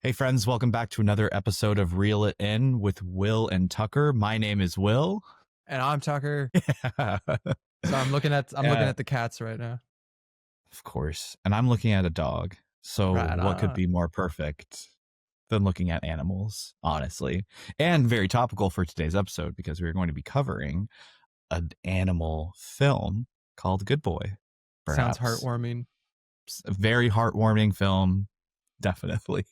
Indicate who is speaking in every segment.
Speaker 1: Hey, friends, welcome back to another episode of Reel It In with Will and Tucker. My name is Will.
Speaker 2: And I'm Tucker.
Speaker 1: Yeah.
Speaker 2: So I'm looking at
Speaker 1: Yeah,
Speaker 2: the cats right now.
Speaker 1: of course. And I'm looking at a dog. So,
Speaker 2: Right
Speaker 1: what could
Speaker 2: on.
Speaker 1: be more perfect than looking at animals, honestly? And very topical for today's episode because we're going to be covering an animal film called Good Boy,
Speaker 2: Sounds
Speaker 1: perhaps.
Speaker 2: heartwarming.
Speaker 1: It's a very heartwarming film, definitely.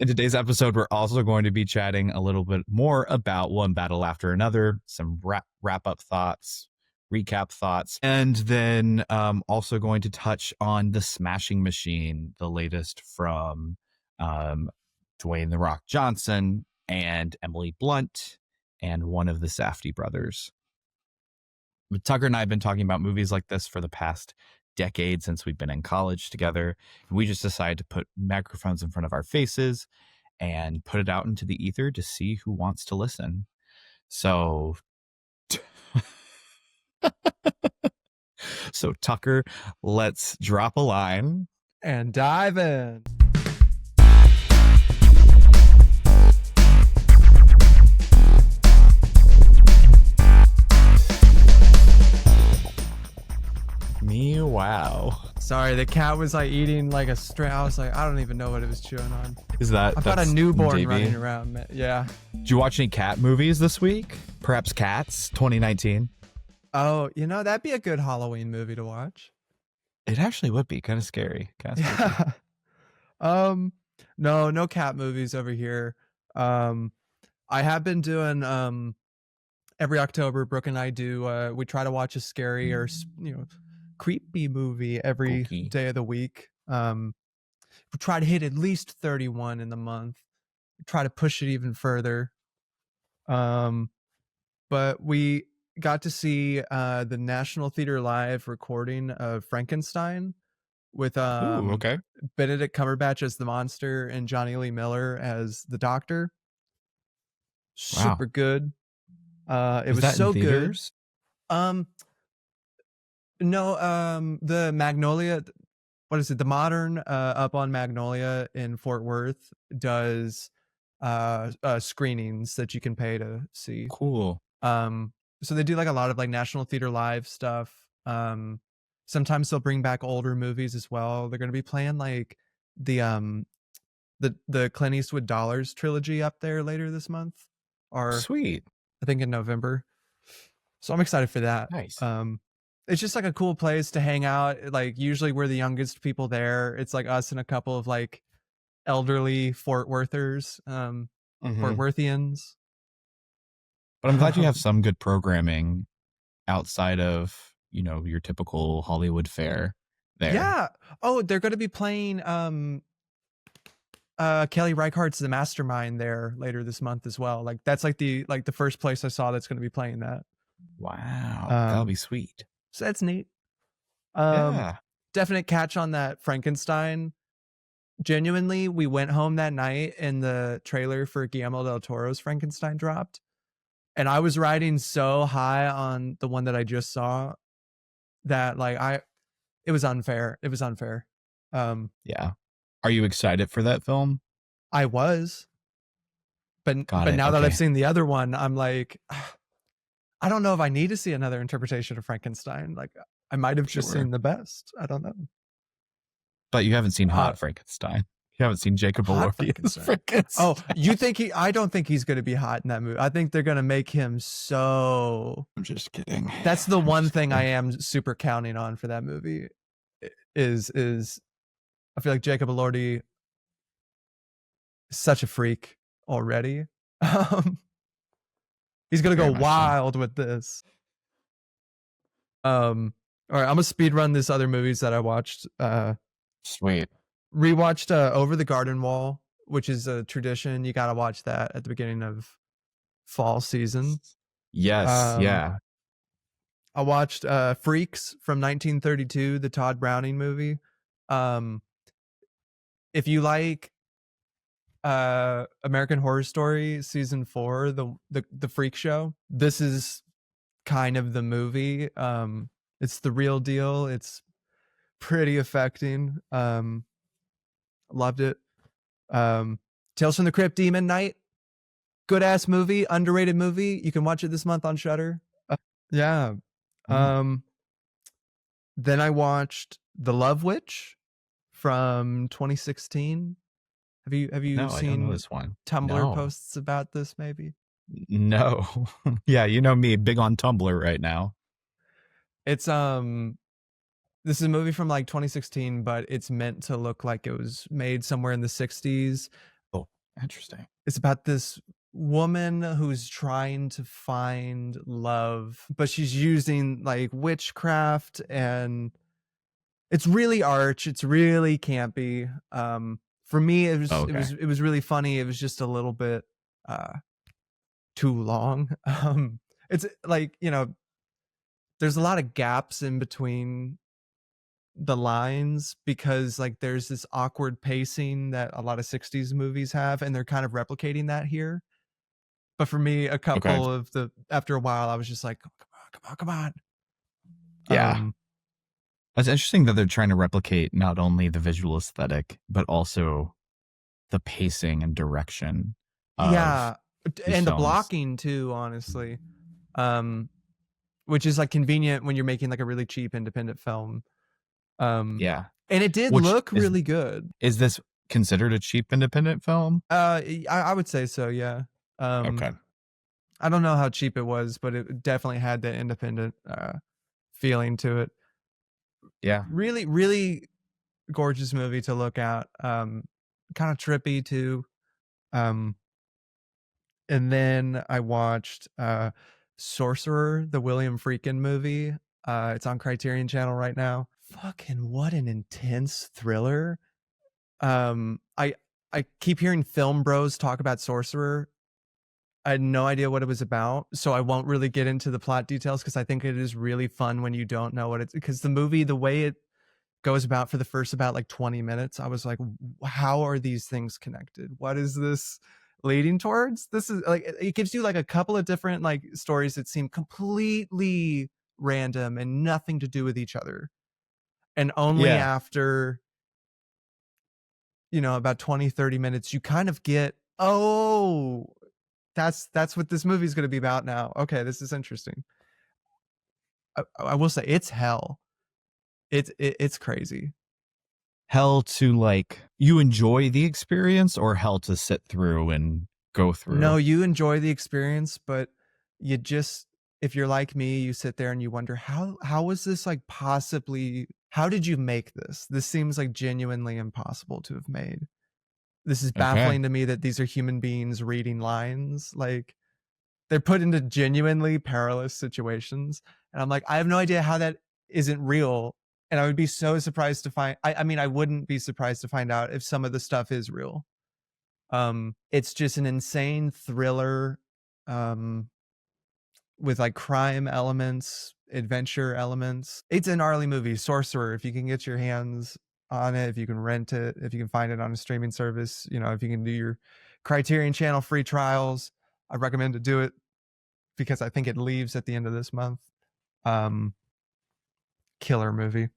Speaker 1: In today's episode, we're also going to be chatting a little bit more about one battle after another, some wrap up thoughts, recap thoughts, and then also going to touch on The Smashing Machine, the latest from um, Dwayne The Rock Johnson and Emily Blunt and one of the Safdie brothers. Tucker and I have been talking about movies like this for the past decade since we've been in college together. We just decided to put microphones in front of our faces and put it out into the ether to see who wants to listen. So, so Tucker, let's drop a line
Speaker 2: And dive in.
Speaker 1: Me, wow.
Speaker 2: Sorry, the cat was like eating like a string. I was like, I don't even know what it was chewing on.
Speaker 1: Is that
Speaker 2: I've got a
Speaker 1: that's
Speaker 2: newborn
Speaker 1: JB?
Speaker 2: running around. Yeah.
Speaker 1: Did you watch any cat movies this week? Perhaps Cats 2019?
Speaker 2: Oh, that'd be a good Halloween movie to watch.
Speaker 1: It actually would be kind of scary. Kind of spooky.
Speaker 2: Yeah. No cat movies over here. I have been doing every October, Brooke and I do we try to watch a scary or creepy movie every
Speaker 1: Spooky.
Speaker 2: day of the week. We try to hit at least 31 in the month. We try to push it even further. But we got to see the National Theater Live recording of Frankenstein with
Speaker 1: Ooh, okay.
Speaker 2: Benedict Cumberbatch as the monster and Johnny Lee Miller as the doctor.
Speaker 1: Wow.
Speaker 2: Super good. It was
Speaker 1: that in
Speaker 2: so good.
Speaker 1: theaters?
Speaker 2: No, the Magnolia, what is it? The Modern up on Magnolia in Fort Worth does screenings that you can pay to see.
Speaker 1: Cool.
Speaker 2: So they do like a lot of like National Theater Live stuff. Sometimes they'll bring back older movies as well. They're going to be playing like the Clint Eastwood Dollars trilogy up there later this month, or
Speaker 1: Sweet.
Speaker 2: I think in November. So I'm excited for that.
Speaker 1: Nice.
Speaker 2: It's just like a cool place to hang out. Like usually we're the youngest people there. It's like us and a couple of like elderly Fort Worthers, Fort Worthians.
Speaker 1: But I'm glad you have some good programming outside of, your typical Hollywood fare there.
Speaker 2: Yeah. Oh, they're going to be playing Kelly Reichardt's The Mastermind there later this month as well. Like that's like the first place I saw that's going to be playing that.
Speaker 1: Wow. That'll be sweet.
Speaker 2: So that's neat.
Speaker 1: Yeah.
Speaker 2: Definite catch on that Frankenstein. Genuinely, we went home that night and the trailer for Guillermo del Toro's Frankenstein dropped. And I was riding so high on the one that I just saw that it was unfair. It was unfair.
Speaker 1: Yeah. Are you excited for that film?
Speaker 2: I was. But now that I've seen the other one, I'm like, I don't know if I need to see another interpretation of Frankenstein. Like I might have just seen the best. I don't know.
Speaker 1: But you haven't seen Hot Frankenstein. You haven't seen Jacob Elordi's Frankenstein.
Speaker 2: Oh, you think I don't think he's going to be hot in that movie. I think they're going to make him so.
Speaker 1: I'm just kidding.
Speaker 2: That's the one thing I am super counting on for that movie is I feel like Jacob Elordi is such a freak already. He's going to go wild with this. All right, I'm gonna speed run this other movies that I watched.
Speaker 1: Sweet.
Speaker 2: Rewatched Over the Garden Wall, which is a tradition. You gotta watch that at the beginning of fall season.
Speaker 1: Yes, yeah.
Speaker 2: I watched Freaks from 1932, the Todd Browning movie. If you like American Horror Story season 4, the Freak Show, this is kind of the movie. It's the real deal. It's pretty affecting. Loved it. Um, Tales from the Crypt, Demon Knight, good ass movie, underrated movie. You can watch it this month on Shudder. Yeah.
Speaker 1: Oh,
Speaker 2: Um, then I watched The Love Witch from 2016. Have you
Speaker 1: no, I don't know
Speaker 2: seen
Speaker 1: this one.
Speaker 2: Tumblr
Speaker 1: No,
Speaker 2: posts about this? Maybe
Speaker 1: no. Yeah, you know me, big on Tumblr right now.
Speaker 2: it's this is a movie from like 2016, but it's meant to look like it was made somewhere in the 60s.
Speaker 1: Oh, interesting.
Speaker 2: It's about this woman who's trying to find love, but she's using like witchcraft, and it's really arch. It's really campy. For me, it was
Speaker 1: Oh,
Speaker 2: it
Speaker 1: okay.
Speaker 2: was it was really funny. It was just a little bit uh too long. It's like, there's a lot of gaps in between the lines because like there's this awkward pacing that a lot of 60s movies have, and they're kind of replicating that here. But for me, a
Speaker 1: Okay.
Speaker 2: couple of the after a while, I was just like, come on.
Speaker 1: Yeah.
Speaker 2: Um,
Speaker 1: It's interesting that they're trying to replicate not only the visual aesthetic, but also the pacing and direction of
Speaker 2: yeah,
Speaker 1: these
Speaker 2: and the
Speaker 1: films.
Speaker 2: blocking too, honestly. Um, which is like convenient when you're making like a really cheap independent film. Um,
Speaker 1: Yeah.
Speaker 2: and it did
Speaker 1: Which
Speaker 2: look really good.
Speaker 1: is this considered a cheap independent film?
Speaker 2: I would say so, yeah.
Speaker 1: Okay.
Speaker 2: I don't know how cheap it was, but it definitely had that independent feeling to it.
Speaker 1: Yeah.
Speaker 2: Really, really gorgeous movie to look at. Kind of trippy too. Um, and then I watched Sorcerer, the William Friedkin movie. It's on Criterion Channel right now. Fucking what an intense thriller. I keep hearing film bros talk about Sorcerer. I had no idea what it was about, so I won't really get into the plot details because I think it is really fun when you don't know what it's, because the movie, the way it goes about for the first about like 20 minutes, I was like, how are these things connected? What is this leading towards? This is like, it gives you like a couple of different like stories that seem completely random and nothing to do with each other. And only
Speaker 1: Yeah.
Speaker 2: after, about 20-30 minutes, you kind of get, oh, that's what this movie's going to be about now. Okay, this is interesting. I will say it's hell. It's crazy.
Speaker 1: Hell to like you enjoy the experience or hell to sit through and go
Speaker 2: No,
Speaker 1: through.
Speaker 2: you enjoy the experience, but you just, if you're like me, you sit there and you wonder how was this like possibly, how did you make this? This seems like genuinely impossible to have made. This is
Speaker 1: Okay.
Speaker 2: baffling to me that these are human beings reading lines. Like they're put into genuinely perilous situations. And I'm like, I have no idea how that isn't real. And I would be so surprised to find, I mean, I wouldn't be surprised to find out if some of the stuff is real. It's just an insane thriller, um, with like crime elements, adventure elements. It's a gnarly movie. Sorcerer, if you can get your hands on it, if you can rent it, if you can find it on a streaming service, if you can do your Criterion Channel free trials, I recommend to do it because I think it leaves at the end of this month. Um, Killer movie.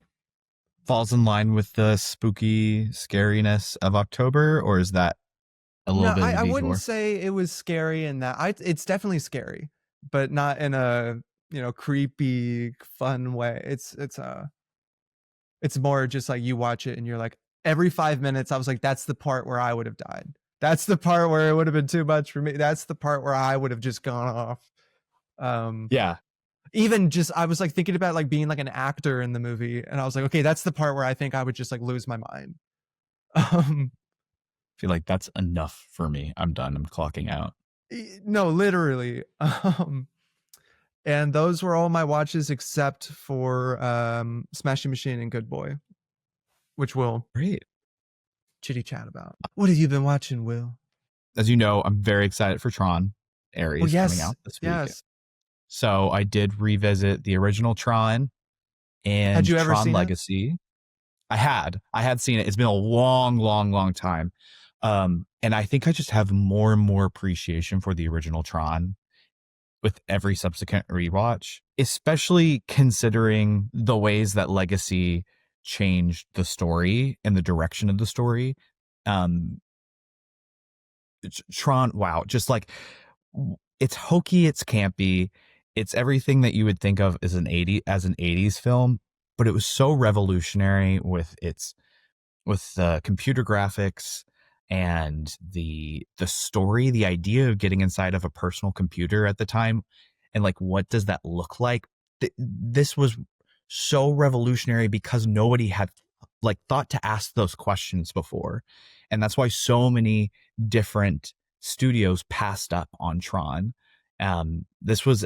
Speaker 1: Falls in line with the spooky scariness of October, or is that a little
Speaker 2: No,
Speaker 1: bit of a
Speaker 2: I wouldn't
Speaker 1: detour?
Speaker 2: say it was scary in that. It's definitely scary, but not in a creepy fun way. It's more just like you watch it and you're like, every 5 minutes I was like, that's the part where I would have died. That's the part where it would have been too much for me. That's the part where I would have just gone off. Um,
Speaker 1: Yeah.
Speaker 2: Even just I was like thinking about like being like an actor in the movie, and I was like, okay, that's the part where I think I would just like lose my mind. Um,
Speaker 1: Feel like that's enough for me. I'm done. I'm clocking out.
Speaker 2: no, literally. And those were all my watches except for Smashing Machine and Good Boy, which we'll
Speaker 1: Great.
Speaker 2: chitty chat about. What have you been watching, Will?
Speaker 1: As you know, I'm very excited for Tron.
Speaker 2: Well,
Speaker 1: Aries coming
Speaker 2: yes,
Speaker 1: out this week.
Speaker 2: yes.
Speaker 1: So I did revisit the original Tron
Speaker 2: Had
Speaker 1: and
Speaker 2: you ever
Speaker 1: Tron
Speaker 2: seen it?
Speaker 1: Legacy. I had seen it. It's been a long, long, long time. And I think I just have more and more appreciation for the original Tron with every subsequent rewatch, especially considering the ways that Legacy changed the story and the direction of the story. Um, Tron, wow, just like it's hokey, it's campy, it's everything that you would think of as an 80s film, but it was so revolutionary with its with the computer graphics and the story, the idea of getting inside of a personal computer at the time, and like what does that look like? This was so revolutionary because nobody had like thought to ask those questions before, and that's why so many different studios passed up on Tron. This was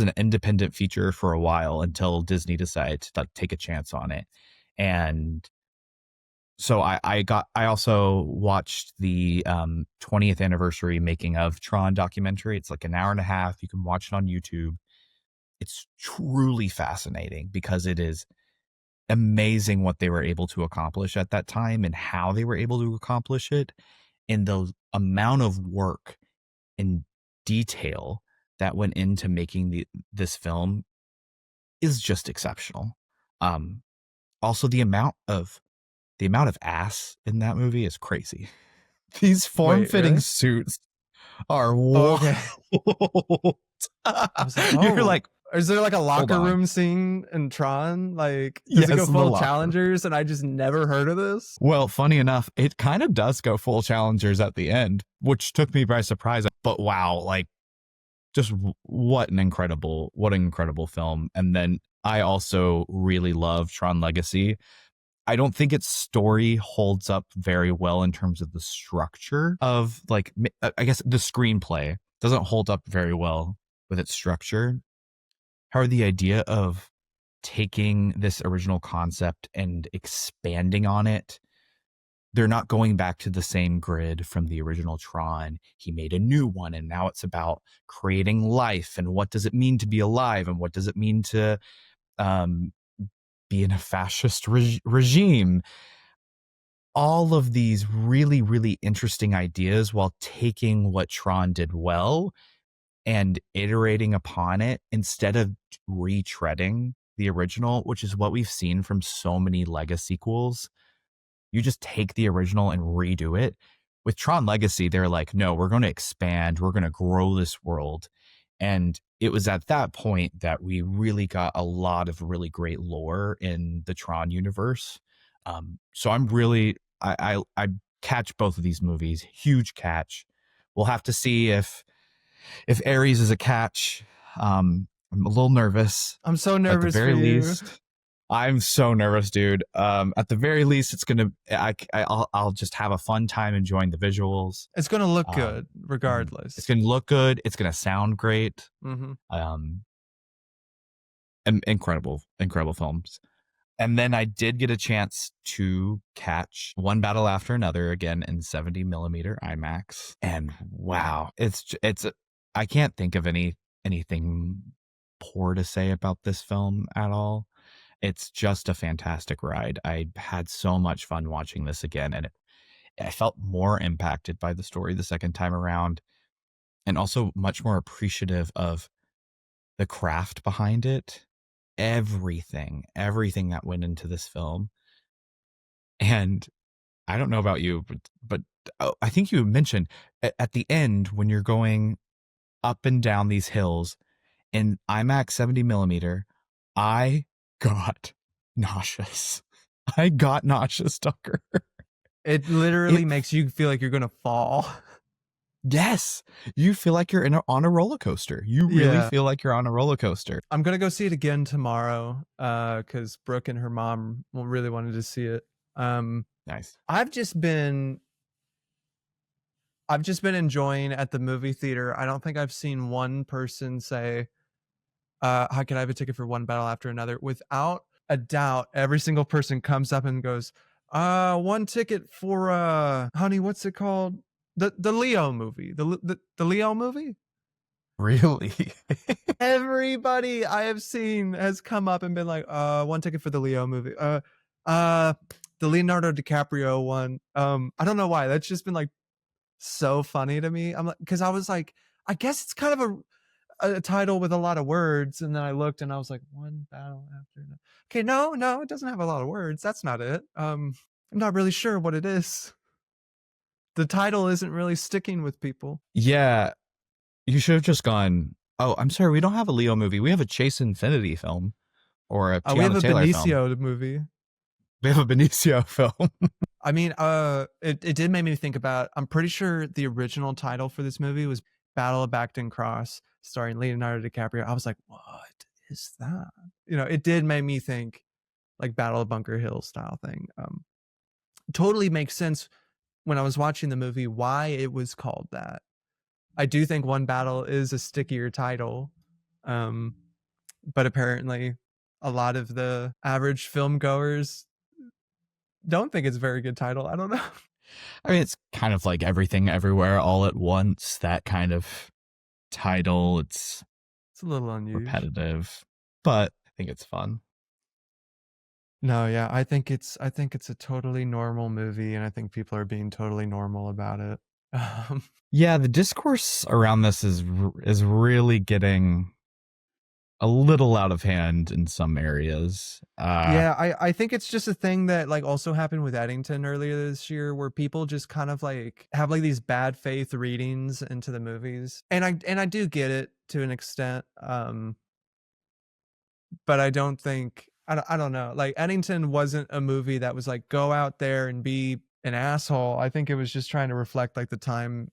Speaker 1: an independent feature for a while until Disney decided to like take a chance on it, and so I also watched the 20th anniversary making of Tron documentary. It's like an hour and a half. You can watch it on YouTube. It's truly fascinating because it is amazing what they were able to accomplish at that time and how they were able to accomplish it, and the amount of work and detail that went into making this film is just exceptional. Um, Also, the amount of ass in that movie is crazy. These
Speaker 2: Wait,
Speaker 1: form-fitting
Speaker 2: really?
Speaker 1: suits are
Speaker 2: Oh,
Speaker 1: wild.
Speaker 2: okay. I was like,
Speaker 1: You're
Speaker 2: oh,
Speaker 1: like,
Speaker 2: is there like a
Speaker 1: hold
Speaker 2: locker
Speaker 1: on.
Speaker 2: room scene in Tron? Like, does it go
Speaker 1: Yes, in the
Speaker 2: full
Speaker 1: locker.
Speaker 2: challengers and I just never heard of this?
Speaker 1: Well, funny enough, it kind of does go full challengers at the end, which took me by surprise. But wow, like just what an incredible film. And then I also really love Tron Legacy. I don't think its story holds up very well in terms of the structure of like I guess the screenplay doesn't hold up very well with its structure. However, the idea of taking this original concept and expanding on it, they're not going back to the same grid from the original Tron. He made a new one, and now it's about creating life and what does it mean to be alive and what does it mean to um, be in a fascist regime. All of these really, really interesting ideas while taking what Tron did well and iterating upon it instead of retreading the original, which is what we've seen from so many Lego sequels. You just take the original and redo it. With Tron Legacy, they're like, no, we're going to expand, we're going to grow this world. And it was at that point that we really got a lot of really great lore in the Tron universe. So I'm really, I catch both of these movies, huge catch. We'll have to see if Ares is a catch. I'm a little nervous,
Speaker 2: I'm so
Speaker 1: but at the
Speaker 2: nervous for
Speaker 1: very
Speaker 2: you.
Speaker 1: least, I'm so nervous, dude. At the very least, it's gonna. I'll just have a fun time enjoying the visuals.
Speaker 2: It's gonna look
Speaker 1: Um,
Speaker 2: good
Speaker 1: it's
Speaker 2: regardless.
Speaker 1: gonna look good. It's gonna sound great.
Speaker 2: Mm-hmm.
Speaker 1: Um, Incredible, incredible films. And then I did get a chance to catch One Battle After Another again in 70 millimeter IMAX, and wow, I can't think of anything poor to say about this film at all. It's just a fantastic ride. I had so much fun watching this again, and I felt more impacted by the story the second time around, and also much more appreciative of the craft behind it. Everything that went into this film. And I don't know about you, but I think you mentioned at the end when you're going up and down these hills in IMAX 70 millimeter, I got nauseous. I got nauseous, Tucker.
Speaker 2: It literally
Speaker 1: It
Speaker 2: makes you feel like you're gonna fall.
Speaker 1: Yes, you feel like you're on a roller coaster. You really
Speaker 2: Yeah.
Speaker 1: feel like you're on a roller coaster.
Speaker 2: I'm gonna go see it again tomorrow, because Brooke and her mom really wanted to see it. Um,
Speaker 1: Nice.
Speaker 2: I've just been enjoying at the movie theater. I don't think I've seen one person say, "How can I have a ticket for One Battle After Another?" Without a doubt, every single person comes up and goes, one ticket for honey, what's it called? The Leo movie. The Leo movie?
Speaker 1: Really?
Speaker 2: Everybody I have seen has come up and been like, one ticket for the Leo movie. Uh, the Leonardo DiCaprio one. I don't know why. That's just been like so funny to me. I'm like, because I was like, I guess it's kind of a title with a lot of words, and then I looked and I was like, one battle after another. Okay, no, it doesn't have a lot of words. That's not it. I'm not really sure what it is. The title isn't really sticking with people.
Speaker 1: Yeah, you should have just gone, oh, I'm sorry, we don't have a Leo movie. We have a Chase Infinity film or a
Speaker 2: We have
Speaker 1: Tiana
Speaker 2: a
Speaker 1: Taylor film.
Speaker 2: Benicio movie.
Speaker 1: We have a Benicio film.
Speaker 2: I mean, it did make me think about. I'm pretty sure the original title for this movie was Battle of Bacton Cross, starring Leonardo DiCaprio. I was like, what is that? You know, it did make me think like Battle of Bunker Hill style thing. Totally makes sense when I was watching the movie why it was called that. I do think One Battle is a stickier title, um, but apparently a lot of the average film goers don't think it's a very good title. I don't know.
Speaker 1: I mean, it's kind of like Everything Everywhere All at Once, that kind of title. It's
Speaker 2: It's a little unusual.
Speaker 1: repetitive, but I think it's fun.
Speaker 2: No, yeah, I think it's a totally normal movie, and I think people are being totally normal about it.
Speaker 1: Yeah, the discourse around this is really getting a little out of hand in some areas.
Speaker 2: Yeah, I think it's just a thing that like also happened with Eddington earlier this year, where people just kind of like have like these bad faith readings into the movies, and I do get it to an extent, but I don't think I don't know. Like Eddington wasn't a movie that was like go out there and be an asshole. I think it was just trying to reflect like the time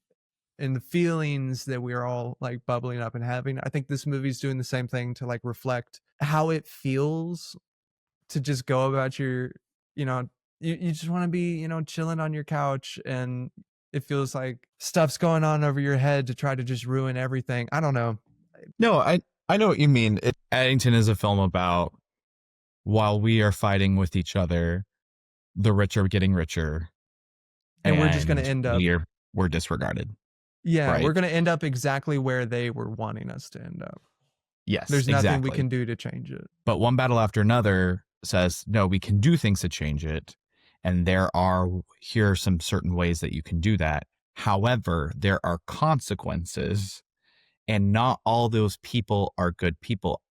Speaker 2: and the feelings that we're all like bubbling up and having. I think this movie's doing the same thing to like reflect how it feels to just go about your, you know, you just want to be, you know, chilling on your couch, and it feels like stuff's going on over your head to try to just ruin everything. I don't know.
Speaker 1: No, I know what you mean. Eddington is a film about while we are fighting with each other, the rich are getting richer,
Speaker 2: And we're just going to
Speaker 1: and
Speaker 2: end up,
Speaker 1: we're disregarded.
Speaker 2: yeah,
Speaker 1: Right?
Speaker 2: we're going to end up exactly where they were wanting us to end up.
Speaker 1: Yes,
Speaker 2: There's nothing we
Speaker 1: exactly.
Speaker 2: can do to change it.
Speaker 1: But One Battle After Another says, no, we can do things to change it. And here are some certain ways that you can do that. However, there are consequences, and not all those people are good people.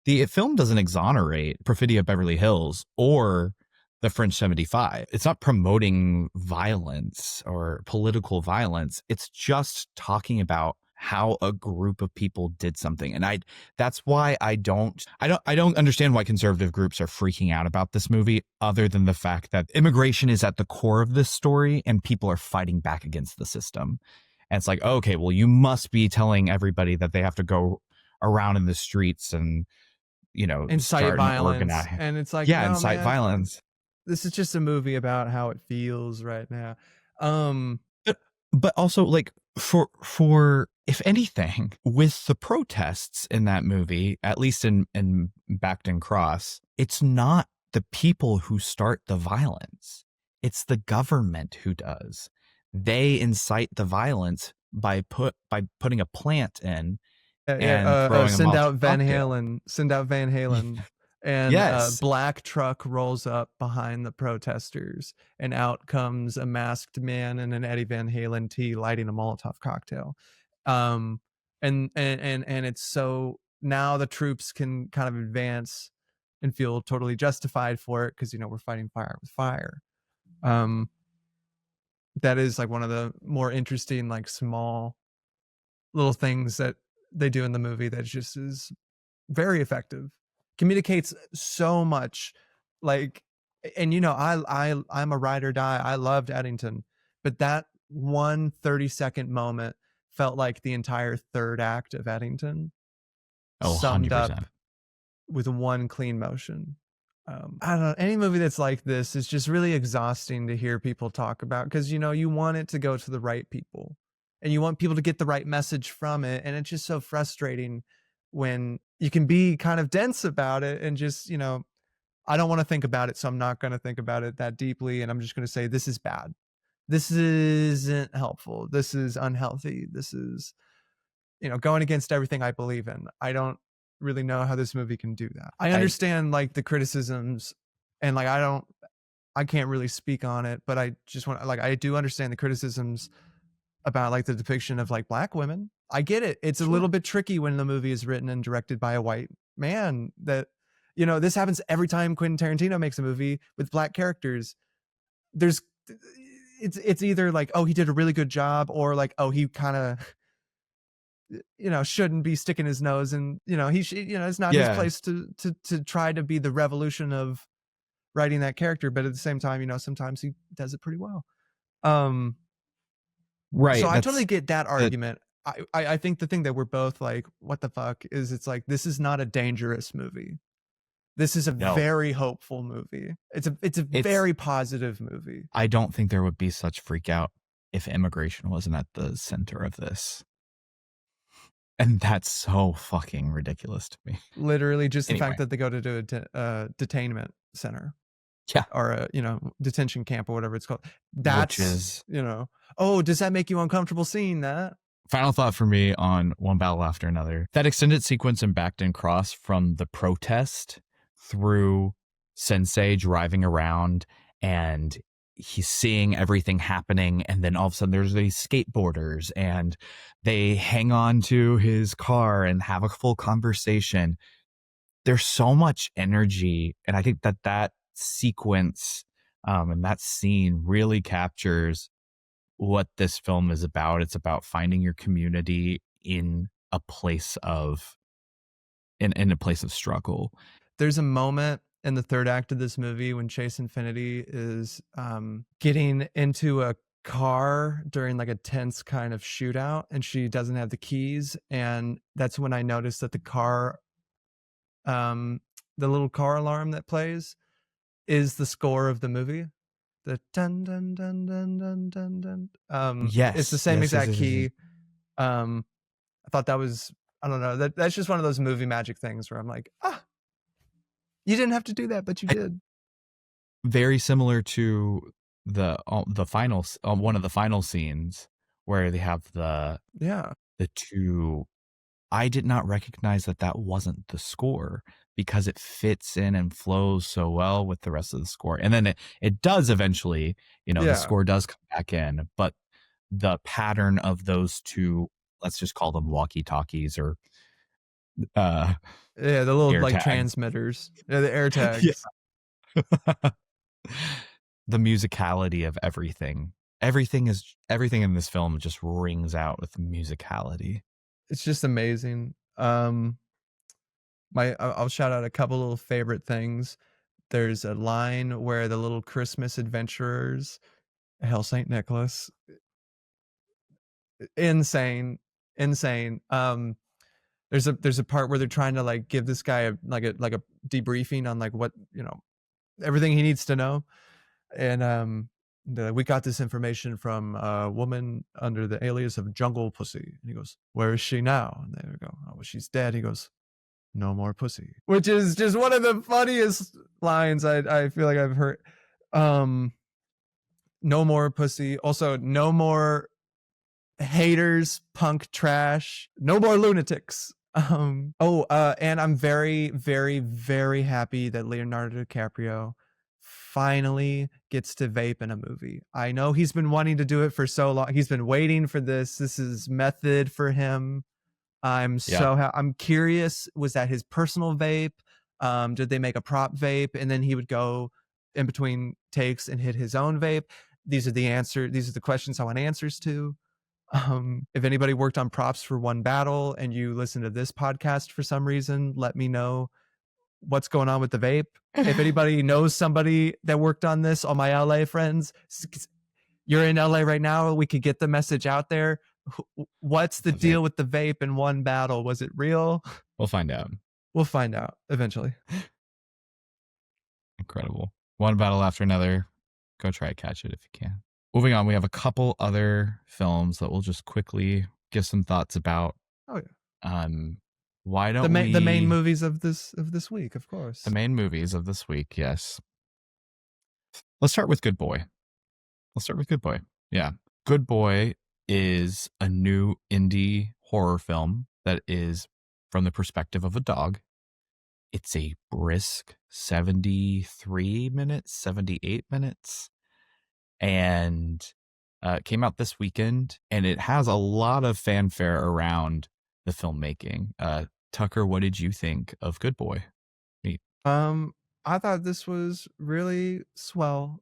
Speaker 1: The film doesn't exonerate Perfidia Beverly Hills or the French 75. It's not promoting violence or political violence. It's just talking about how a group of people did something. And that's why I don't understand why conservative groups are freaking out about this movie, other than the fact that immigration is at the core of this story and people are fighting back against the system. And it's like, okay, well, you must be telling everybody that they have to go around in the streets and, you know,
Speaker 2: Incite
Speaker 1: start an
Speaker 2: violence.
Speaker 1: organized.
Speaker 2: And it's like,
Speaker 1: Yeah,
Speaker 2: no,
Speaker 1: incite
Speaker 2: man,
Speaker 1: violence.
Speaker 2: this is just a movie about how it feels right now.
Speaker 1: But also, like, for if anything, with the protests in that movie, at least in Bacton Cross, it's not the people who start the violence. It's the government who does. They incite the violence by putting a plant in and throwing a
Speaker 2: Send out
Speaker 1: Molotov
Speaker 2: Van
Speaker 1: cocktail.
Speaker 2: Halen. Send out Van Halen. And
Speaker 1: Yes.
Speaker 2: black truck rolls up behind the protesters, and out comes a masked man in an Eddie Van Halen tee lighting a Molotov cocktail. And it's so now the troops can kind of advance and feel totally justified for it, because you know we're fighting fire with fire. That is like one of the more interesting, like small little things that they do in the movie that just is very effective, communicates so much. Like, and you know, I'm a ride or die. I loved Eddington, but that one 30-second moment felt like the entire third act of Eddington summed
Speaker 1: 100%.
Speaker 2: up with one clean motion. I don't know, any movie that's like this is just really exhausting to hear people talk about, because you know you want it to go to the right people and you want people to get the right message from it, and it's just so frustrating when you can be kind of dense about it and just, you know, I don't want to think about it, so I'm not going to think about it that deeply, and I'm just going to say this is bad, this isn't helpful, this is unhealthy, this is, you know, going against everything I believe in. I don't really know how this movie can do that. I understand like the criticisms, and like I can't really speak on it, but I just want, like, I do understand the criticisms about like the depiction of like black women. I get it. It's a little bit tricky when the movie is written and directed by a white man. That, you know, this happens every time Quentin Tarantino makes a movie with black characters. There's it's either like, oh, he did a really good job, or like, oh, he kind of shouldn't be sticking his nose in. It's not his
Speaker 1: Yeah.
Speaker 2: place to try to be the revolution of writing that character, but at the same time, sometimes he does it pretty well. um so
Speaker 1: Right.
Speaker 2: I totally
Speaker 1: That's
Speaker 2: get that
Speaker 1: the
Speaker 2: argument. I think the thing that we're both like, what the fuck, is it's like, this is not a dangerous movie. This is a
Speaker 1: no.
Speaker 2: very hopeful movie. It's a
Speaker 1: It's
Speaker 2: very positive movie.
Speaker 1: I don't think there would be such freak out if immigration wasn't at the center of this. And that's so fucking ridiculous to me.
Speaker 2: Literally, just the
Speaker 1: Anyway,
Speaker 2: fact that they go to do a detainment center,
Speaker 1: yeah,
Speaker 2: or a detention camp, or whatever it's called.
Speaker 1: which
Speaker 2: That's
Speaker 1: is
Speaker 2: oh, does that make you uncomfortable seeing that?
Speaker 1: final thought for me on One Battle After Another. That extended sequence in Backton Cross from the protest through Sensei driving around and he's seeing everything happening. And then all of a sudden there's these skateboarders and they hang on to his car and have a full conversation. There's so much energy. And I think that sequence and that scene really captures what this film is about. It's about finding your community in a place of in a place of struggle.
Speaker 2: There's a moment in the third act of this movie when Chase Infinity is getting into a car during like a tense kind of shootout, and she doesn't have the keys, and that's when I noticed that the little car alarm that plays is the score of the movie. The dun dun dun dun dun dun dun. It's the
Speaker 1: Yes,
Speaker 2: same
Speaker 1: yes, yes,
Speaker 2: exact
Speaker 1: yes, yes, yes.
Speaker 2: key. I thought that was, I don't know, that's just one of those movie magic things where I'm like, you didn't have to do that, but you did.
Speaker 1: Very similar to the final one of the final scenes where they have
Speaker 2: Yeah.
Speaker 1: the two. I did not recognize that wasn't the score because it fits in and flows so well with the rest of the score. And then it does eventually, the
Speaker 2: Yeah.
Speaker 1: score does come back in, but the pattern of those two, let's just call them walkie-talkies or uh
Speaker 2: Yeah, the little
Speaker 1: air
Speaker 2: like
Speaker 1: tags.
Speaker 2: transmitters. Yeah, the air
Speaker 1: Yeah.
Speaker 2: tags.
Speaker 1: The musicality of everything. Everything in this film just rings out with musicality.
Speaker 2: It's just amazing. I'll shout out a couple little favorite things. There's a line where the little Christmas adventurers, Hail Saint Nicholas, insane, insane. There's a part where they're trying to like give this guy a debriefing on like what everything he needs to know, and we got this information from a woman under the alias of Jungle Pussy, and he goes, "Where is she now?" And there we go. "Oh, well, she's dead." He goes, "No more pussy," which is just one of the funniest lines I feel like I've heard. No more pussy. Also, no more haters, punk trash, no more lunatics. And I'm very, very, very happy that Leonardo DiCaprio finally gets to vape in a movie. I know he's been wanting to do it for so long. He's been waiting for this. This is method for him.
Speaker 1: Yeah.
Speaker 2: I'm curious, was that his personal vape? Did they make a prop vape and then he would go in between takes and hit his own vape? These are the questions I want answers to. If anybody worked on props for One Battle and you listen to this podcast for some reason, let me know what's going on with the vape. If anybody knows somebody that worked on this, all my LA friends, you're in LA right now, we could get the message out there. What's the deal with the vape in One Battle? Was it real?
Speaker 1: We'll find out.
Speaker 2: We'll find out eventually.
Speaker 1: Incredible. One battle after another. Go try to catch it if you can. Moving on, we have a couple other films that we'll just quickly give some thoughts about.
Speaker 2: Oh yeah.
Speaker 1: Why don't
Speaker 2: the main movies of this week, of course.
Speaker 1: The main movies of this week, yes. Let's start with Good Boy. Yeah. Good Boy is a new indie horror film that is from the perspective of a dog. It's a brisk 73 minutes, 78 minutes. And it came out this weekend, and it has a lot of fanfare around the filmmaking. Tucker, what did you think of Good Boy?
Speaker 2: I thought this was really swell.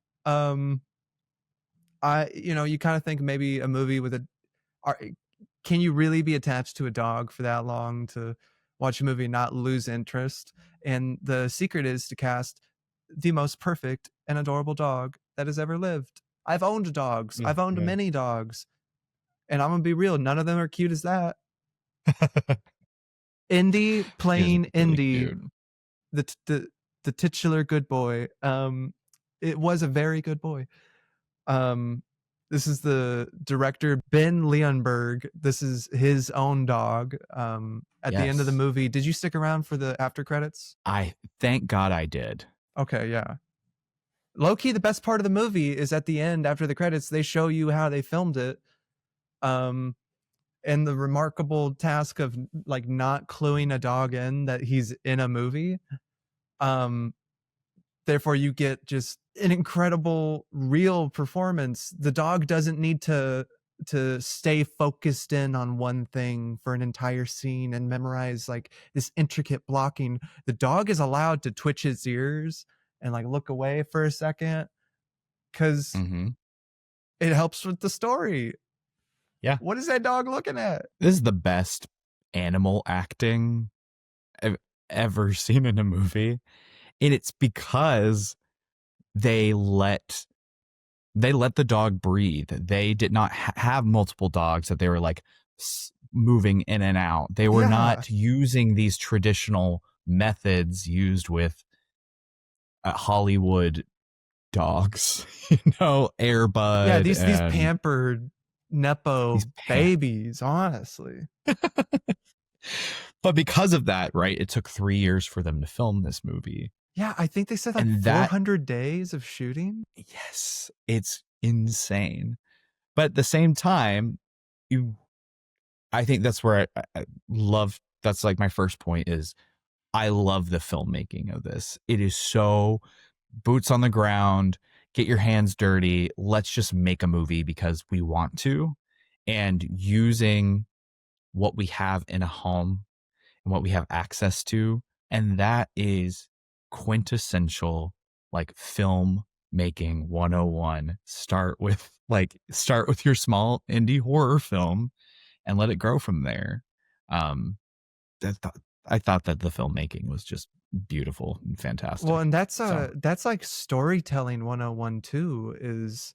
Speaker 2: You kind of think maybe a movie with can you really be attached to a dog for that long to watch a movie and not lose interest? And the secret is to cast the most perfect and adorable dog that has ever lived. I've owned dogs. I've owned
Speaker 1: Yeah.
Speaker 2: many dogs, and I'm gonna be real. None of them are cute as that. Indy
Speaker 1: He is
Speaker 2: playing
Speaker 1: really
Speaker 2: Indy,
Speaker 1: cute.
Speaker 2: the t- the the titular good boy. It was a very good boy. Um, this is the director Ben Leonberg. This is his own dog. At the end of the
Speaker 1: Yes.
Speaker 2: movie, did you stick around for the after credits?
Speaker 1: I thank God I did.
Speaker 2: Okay, yeah. Low key, the best part of the movie is at the end after the credits. They show you how they filmed it. Um, and the remarkable task of like not cluing a dog in that he's in a movie. Um, Therefore you get just an incredible real performance. The dog doesn't need to stay focused in on one thing for an entire scene and memorize like this intricate blocking. The dog is allowed to twitch his ears and like look away for a second because
Speaker 1: Mm-hmm.
Speaker 2: it helps with the story.
Speaker 1: Yeah.
Speaker 2: What is that dog looking at?
Speaker 1: This is the best animal acting I've ever seen in a movie. And it's because they let the dog breathe. They did not have multiple dogs that they were like moving in and out. They were
Speaker 2: Yeah.
Speaker 1: not using these traditional methods used with Hollywood dogs,
Speaker 2: Yeah,
Speaker 1: Airbud
Speaker 2: these
Speaker 1: and
Speaker 2: pampered
Speaker 1: these
Speaker 2: nepo babies, honestly.
Speaker 1: But because of that, right, it took 3 years for them to film this movie.
Speaker 2: Yeah, I think they said like
Speaker 1: And that
Speaker 2: 400 days of shooting.
Speaker 1: yes, it's insane. But at the same time, you I think that's where I love that's like my first point is I love the filmmaking of this. It is so boots on the ground, get your hands dirty, let's just make a movie because we want to. And using what we have in a home and what we have access to. And that is quintessential like film making 101. Start with your small indie horror film and let it grow from there. Um, that th- I thought that the filmmaking was just beautiful and
Speaker 2: Well,
Speaker 1: fantastic.
Speaker 2: and
Speaker 1: So
Speaker 2: that's like storytelling 101 too, is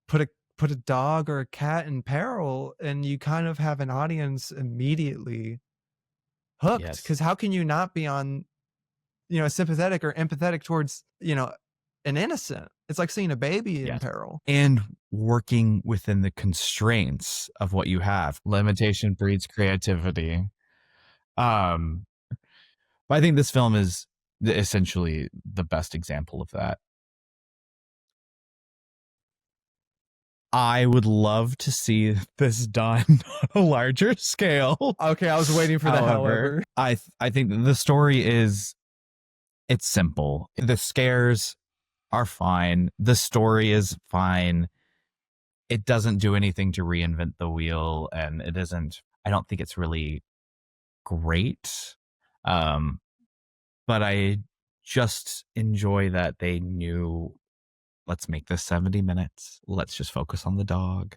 Speaker 2: put a put a dog or a cat in peril and you kind of have an audience immediately hooked,
Speaker 1: yes,
Speaker 2: cuz how can you not be on, sympathetic or empathetic towards, an innocent? It's like seeing a baby in
Speaker 1: yes,
Speaker 2: peril.
Speaker 1: and working within the constraints of what you have. Limitation breeds creativity. Um, but I think this film is essentially the best example of that. I would love to see this done on a larger scale.
Speaker 2: Okay, I was waiting for the
Speaker 1: However,
Speaker 2: however.
Speaker 1: I think that the story is it's simple. The scares are fine. The story is fine. It doesn't do anything to reinvent the wheel, and it isn't. I don't think it's really great. Um, but I just enjoy that they knew let's make this 70 minutes. Let's just focus on the dog.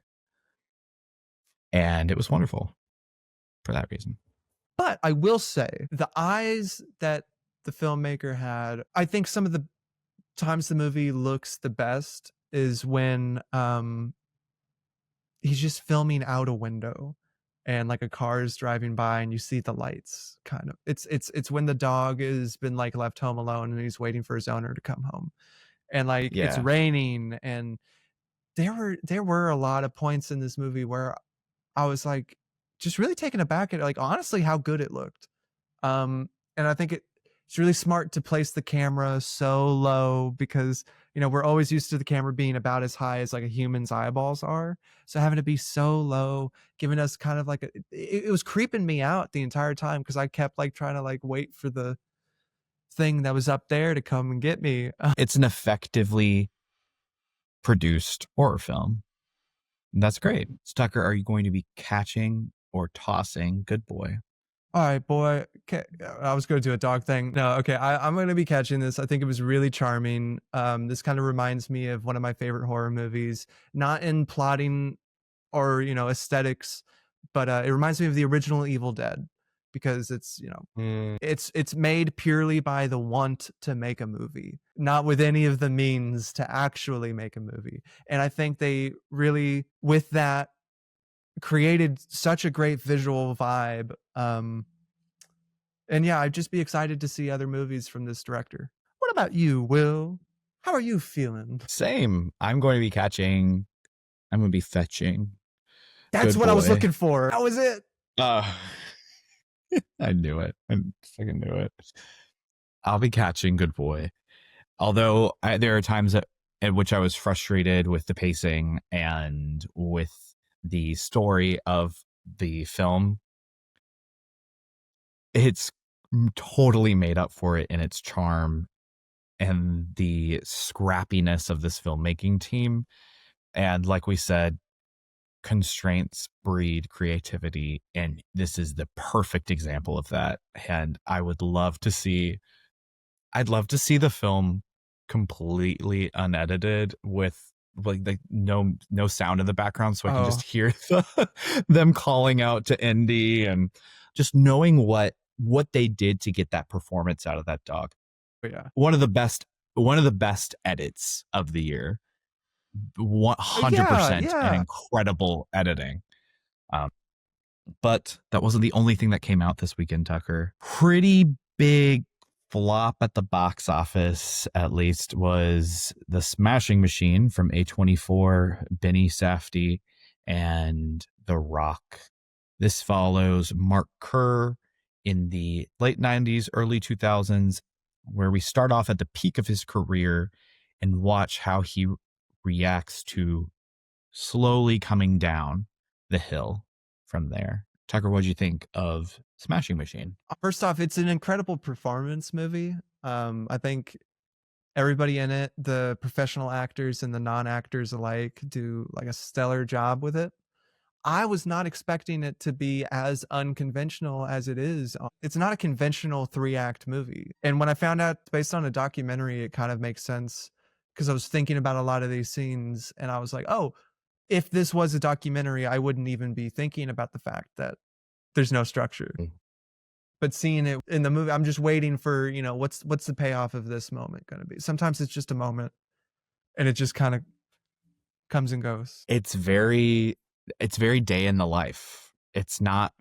Speaker 1: And it was wonderful for that reason.
Speaker 2: But I will say, the eyes that the filmmaker had, I think some of the times the movie looks the best is when he's just filming out a window and like a car is driving by and you see the lights kind of. It's when the dog has been like left home alone and he's waiting for his owner to come home. And like it's
Speaker 1: Yeah.
Speaker 2: raining and there were a lot of points in this movie where I was like just really taken aback at like honestly how good it looked. And I think it's really smart to place the camera so low because we're always used to the camera being about as high as like a human's eyeballs are. So having to be so low, giving us kind of like it was creeping me out the entire time because I kept like trying to like wait for the thing that was up there to come and get me.
Speaker 1: It's an effectively produced horror film. That's great. So, Tucker, are you going to be catching or tossing Good Boy?
Speaker 2: All right, boy. Okay, I was going to do a dog thing. No, okay. I'm going to be catching this. I think it was really charming. This kind of reminds me of one of my favorite horror movies, not in plotting or aesthetics, but it reminds me of the original Evil Dead because it's
Speaker 1: Mm.
Speaker 2: it's made purely by the want to make a movie, not with any of the means to actually make a movie. And I think they really, with that, created such a great visual vibe. And yeah, I'd just be excited to see other movies from this director. What about you, Will? How are you feeling?
Speaker 1: Same. I'm going to be fetching
Speaker 2: That's
Speaker 1: Good
Speaker 2: what I was
Speaker 1: Boy.
Speaker 2: looking for. That was it.
Speaker 1: Uh, I knew it. I fucking knew it. I'll be catching Good Boy. Although there are times at which I was frustrated with the pacing and with the story of the film. It's totally made up for it in its charm and the scrappiness of this filmmaking team. And like we said, constraints breed creativity. And this is the perfect example of that. And I'd love to see the film completely unedited with like no sound in the background so I can
Speaker 2: Oh,
Speaker 1: just hear them calling out to Indy and just knowing what they did to get that performance out of that dog.
Speaker 2: yeah.
Speaker 1: One of the best edits of the year.
Speaker 2: Yeah,
Speaker 1: 100% an
Speaker 2: yeah.
Speaker 1: incredible editing. Um, but that wasn't the only thing that came out this weekend, Tucker. Pretty big flop at the box office, at least, was The Smashing Machine from A24, Benny Safdie, and The Rock. This follows Mark Kerr in the late 90s, early 2000s, where we start off at the peak of his career and watch how he reacts to slowly coming down the hill from there. Tucker, what do you think of Smashing Machine?
Speaker 2: First off, it's an incredible performance movie. I think everybody in it, the professional actors and the non-actors alike, do like a stellar job with it. I was not expecting it to be as unconventional as it is. It's not a conventional 3-act movie. And when I found out it's based on a documentary, it kind of makes sense because I was thinking about a lot of these scenes and I was like, oh, if this was a documentary, I wouldn't even be thinking about the fact that there's no structure. But seeing it in the movie, I'm just waiting for, what's the payoff of this moment going to be? Sometimes it's just a moment and it just kind of comes and goes.
Speaker 1: It's very day in the life. It's not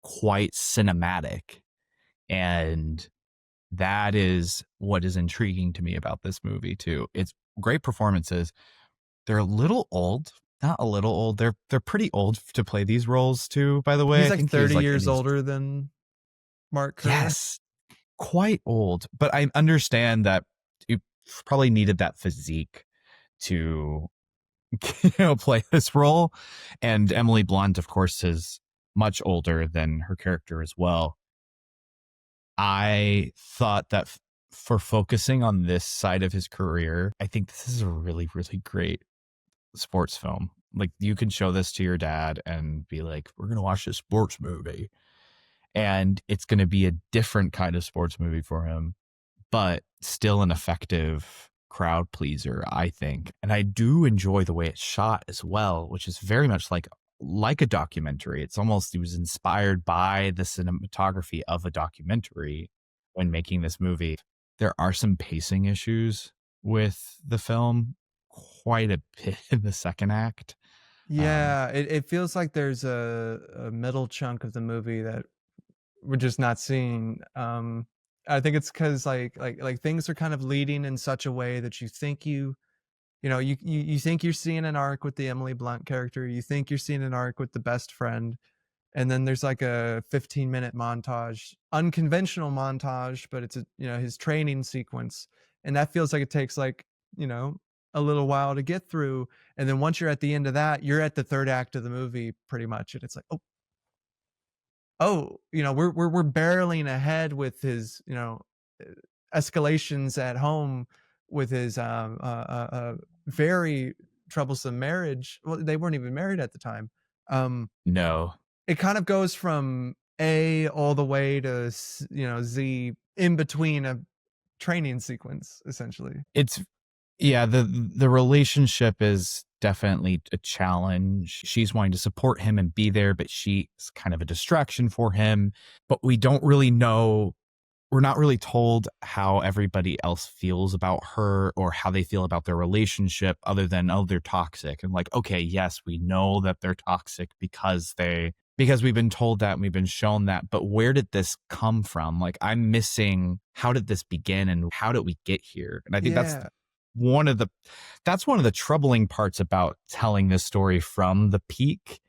Speaker 1: quite cinematic. And that is what is intriguing to me about this movie too. It's great performances. They're a little old, not a little old. They're pretty old to play these roles too, by the way.
Speaker 2: He's
Speaker 1: I
Speaker 2: like
Speaker 1: think he was
Speaker 2: 30
Speaker 1: like in
Speaker 2: years
Speaker 1: his
Speaker 2: older than Mark Kerr.
Speaker 1: yes, quite old. But I understand that you probably needed that physique to play this role. And Emily Blunt, of course, is much older than her character as well. I thought that for focusing on this side of his career, I think this is a really, really great sports film. Like you can show this to your dad and be like, we're going to watch this sports movie. And it's going to be a different kind of sports movie for him, but still an effective crowd pleaser, I think. And I do enjoy the way it's shot as well, which is very much like a documentary. It's almost, he was inspired by the cinematography of a documentary when making this movie. There are some pacing issues with the film, quite a bit in the second act.
Speaker 2: Yeah, it feels like there's a middle chunk of the movie that we're just not seeing. I think it's because like things are kind of leading in such a way that you think you think you're seeing an arc with the Emily Blunt character, you think you're seeing an arc with the best friend, and then there's like a 15-minute montage, unconventional montage, but it's his training sequence, and that feels like it takes like you know a little while to get through, and then once you're at the end of that, you're at the third act of the movie pretty much, and it's like we're barreling ahead with his uh, escalations at home with his very troublesome marriage. Well, they weren't even married at the time. um
Speaker 1: No.
Speaker 2: it kind of goes from A all the way to Z in between a training sequence, essentially.
Speaker 1: It's yeah, the relationship is definitely a challenge. She's wanting to support him and be there, but she's kind of a distraction for him. But we don't really know, we're not really told how everybody else feels about her or how they feel about their relationship other than, oh, they're toxic. And like, okay, yes, we know that they're toxic because we've been told that and we've been shown that, but where did this come from? Like, I'm missing, how did this begin and how did we get here? And I think
Speaker 2: Yeah.
Speaker 1: one of the one of the troubling parts about telling this story from the peak.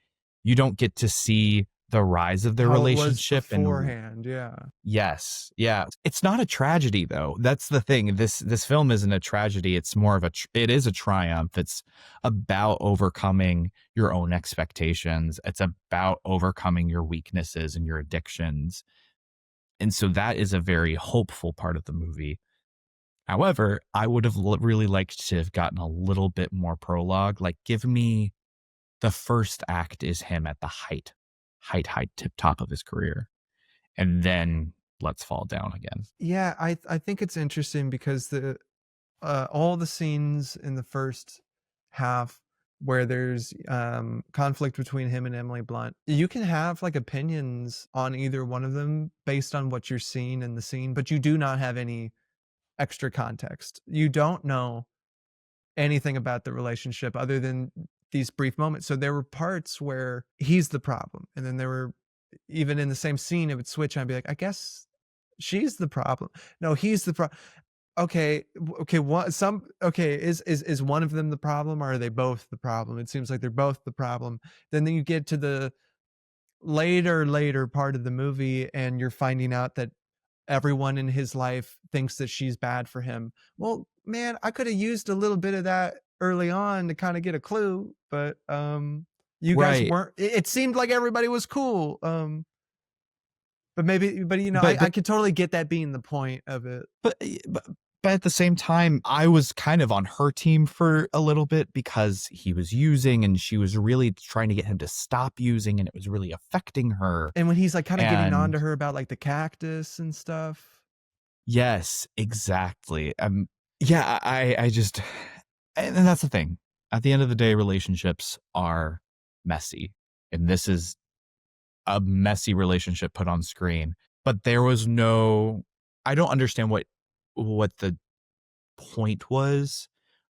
Speaker 1: You don't get to see the rise of their
Speaker 2: How it was
Speaker 1: relationship. And
Speaker 2: beforehand, yeah.
Speaker 1: yes, yeah, it's not a tragedy though. That's the thing. This film isn't a tragedy. It's more of it is a triumph. It's about overcoming your own expectations. It's about overcoming your weaknesses and your addictions. And so that is a very hopeful part of the movie. However, I would have really liked to have gotten a little bit more prologue. Like, give me the first act is him at the height, tip top of his career. And then let's fall down again.
Speaker 2: Yeah, I think it's interesting because the all the scenes in the first half where there's conflict between him and Emily Blunt, you can have like opinions on either one of them based on what you're seeing in the scene, but you do not have any extra context. You don't know anything about the relationship other than these brief moments. So there were parts where he's the problem, and then there were, even in the same scene, it would switch and I'd be like, I guess she's the problem. No, he's the problem. Okay, okay, what some okay, is one of them the problem, or are they both the problem? It seems like they're both the problem. Then you get to the later part of the movie and you're finding out that everyone in his life thinks that she's bad for him. Well, man, I could have used a little bit of that early on to kind of get a clue, but you guys
Speaker 1: Right.
Speaker 2: weren't. It seemed like everybody was cool. But maybe, but
Speaker 1: But
Speaker 2: I could totally get that being the point of it.
Speaker 1: but but but at the same time, I was kind of on her team for a little bit because he was using and she was really trying to get him to stop using and it was really affecting her.
Speaker 2: And when he's like kind of getting on
Speaker 1: And
Speaker 2: to her about like the cactus and stuff.
Speaker 1: yes, exactly. Yeah, I just, and that's the thing. At the end of the day, relationships are messy. And this is a messy relationship put on screen. But there was no, I don't understand what the point was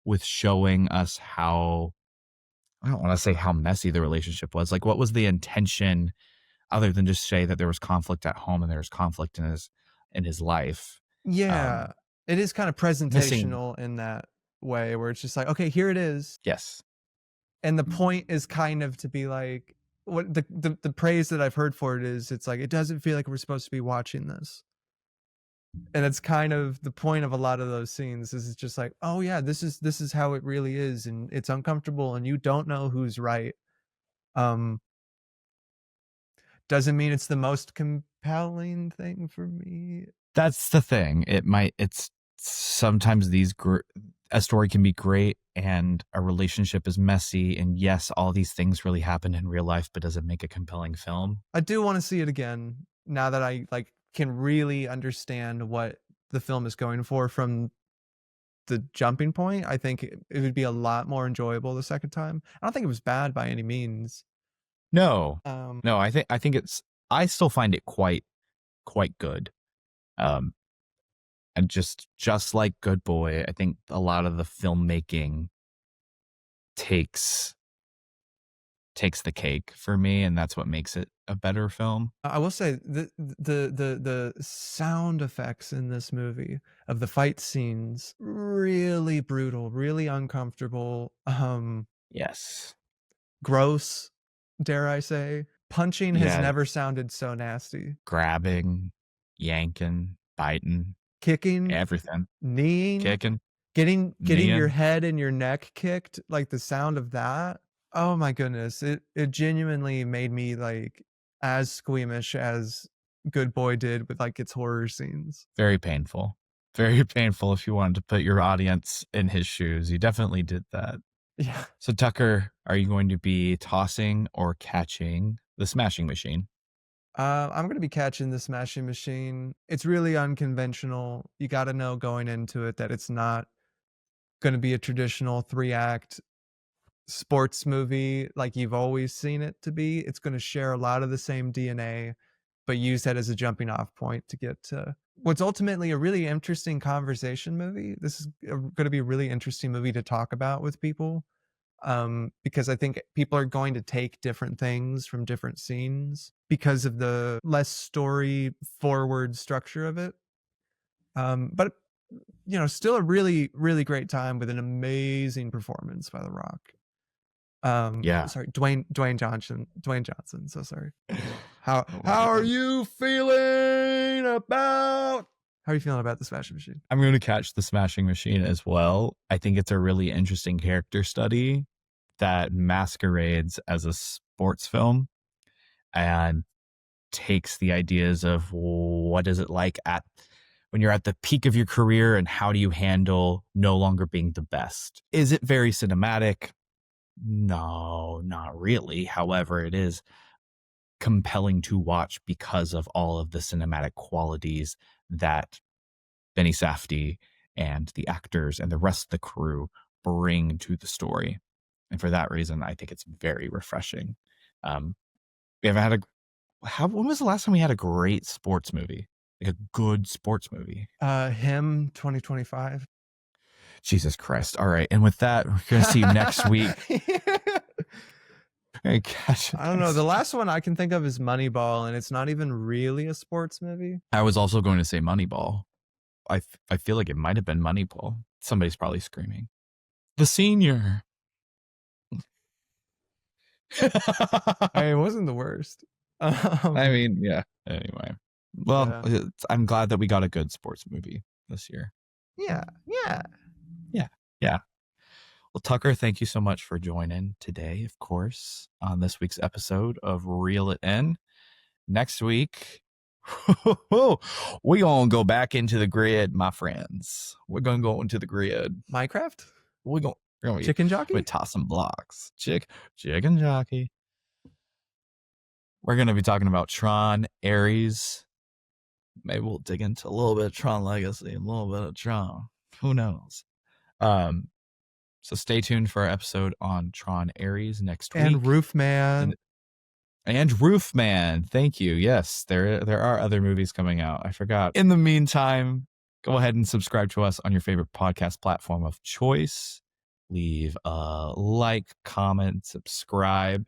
Speaker 1: with showing us how, I don't want to say how messy the relationship was. Like, what was the intention other than just say that there was conflict at home and there was conflict in his life?
Speaker 2: Yeah,
Speaker 1: Um,
Speaker 2: it is kind of
Speaker 1: missing,
Speaker 2: presentational in that way where it's just like, okay, here it is.
Speaker 1: yes.
Speaker 2: And the point is kind of to be like, what the praise that I've heard for it is, it's like, it doesn't feel like we're supposed to be watching this. And it's kind of the point of a lot of those scenes is it's just like, oh yeah, this is how it really is, and it's uncomfortable and you don't know who's right. Um doesn't mean it's the most compelling thing for me.
Speaker 1: That's the thing. It's sometimes a story can be great and a relationship is messy. And yes, all these things really happen in real life, but does it make a compelling film?
Speaker 2: I do want to see it again now that I like can really understand what the film is going for from the jumping point. I think it would be a lot more enjoyable the second time. I don't think it was bad by any means.
Speaker 1: No,
Speaker 2: Um,
Speaker 1: no, I think I still find it quite good. Um, and just like Good Boy, I think a lot of the filmmaking takes the cake for me, and that's what makes it a better film.
Speaker 2: I will say the sound effects in this movie of the fight scenes really brutal, really uncomfortable,
Speaker 1: Yes.
Speaker 2: gross, dare I say. Punching has
Speaker 1: Yeah,
Speaker 2: never sounded so nasty.
Speaker 1: grabbing, yanking, biting,
Speaker 2: Kicking,
Speaker 1: everything.
Speaker 2: kneeing,
Speaker 1: Kicking,
Speaker 2: getting your
Speaker 1: kneeing.
Speaker 2: head and your neck kicked, like the sound of that. Oh my goodness, it genuinely made me like as squeamish as Good Boy did with like its horror scenes.
Speaker 1: Very painful. Very painful if you wanted to put your audience in his shoes. You definitely did that.
Speaker 2: Yeah.
Speaker 1: So, Tucker, are you going to be tossing or catching the smashing machine?
Speaker 2: I'm gonna be catching the Smashing Machine. It's really unconventional. You got to know going into it that it's not gonna be a traditional 3-act sports movie like you've always seen it to be. It's gonna share a lot of the same DNA, but use that as a jumping off point to get to what's ultimately a really interesting conversation movie. This is gonna be a really interesting movie to talk about with people, because I think people are going to take different things from different scenes because of the less story forward structure of it. But still a really, really great time with an amazing performance by The Rock.
Speaker 1: Yeah.
Speaker 2: Sorry, Dwayne Johnson. So sorry. How
Speaker 1: Oh my
Speaker 2: are
Speaker 1: God.
Speaker 2: you feeling about? How are you feeling about the Smashing Machine?
Speaker 1: I'm going to catch the Smashing Machine as well. I think it's a really interesting character study that masquerades as a sports film and takes the ideas of what is it like at when you're at the peak of your career and how do you handle no longer being the best. Is it very cinematic? No, not really. However, it is compelling to watch because of all of the cinematic qualities that Benny Safdie and the actors and the rest of the crew bring to the story. And for that reason, I think it's very refreshing. We haven't had when was the last time we had a great sports movie? Like a good sports movie?
Speaker 2: Him 2025.
Speaker 1: Jesus Christ. All right. And with that, we're going to see you next week. Gosh,
Speaker 2: I don't know. The last one I can think of is Moneyball, and it's not even really a sports movie.
Speaker 1: I was also going to say Moneyball. I feel like it might have been Moneyball. Somebody's probably screaming. The senior.
Speaker 2: Hey, it wasn't the worst.
Speaker 1: I mean, yeah. Anyway. Well,
Speaker 2: Yeah.
Speaker 1: I'm glad that we got a good sports movie this year.
Speaker 2: Yeah.
Speaker 1: Well, Tucker, thank you so much for joining today, of course, on this week's episode of Reel It In. Next week, we're going to go back into the grid, my friends. We're going to go into the grid.
Speaker 2: Minecraft?
Speaker 1: We're going to
Speaker 2: Chicken Jockey?
Speaker 1: We're tossing blocks. Chicken Jockey. We're going to be talking about Tron, Ares. Maybe we'll dig into a little bit of Tron Legacy, a little bit of Tron. Who knows? So stay tuned for our episode on Tron Ares next week.
Speaker 2: And Roofman.
Speaker 1: And Roofman. Thank you. Yes, there are other movies coming out. I forgot. In the meantime, go ahead and subscribe to us on your favorite podcast platform of choice. Leave a like, comment, subscribe.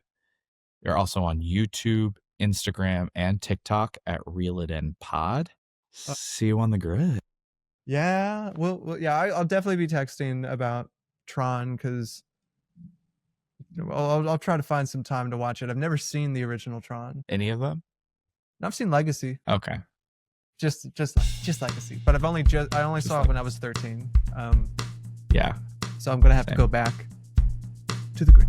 Speaker 1: We're also on YouTube, Instagram, and TikTok at Reel It In Pod. See you on the grid.
Speaker 2: Yeah. Well, yeah, I'll definitely be texting about Tron because I'll try to find some time to watch it. I've never seen the original Tron.
Speaker 1: Any of them?
Speaker 2: I've seen Legacy.
Speaker 1: Okay.
Speaker 2: Just Legacy. But I only saw it when I was 13.
Speaker 1: Yeah.
Speaker 2: So I'm gonna have to go back to the grid.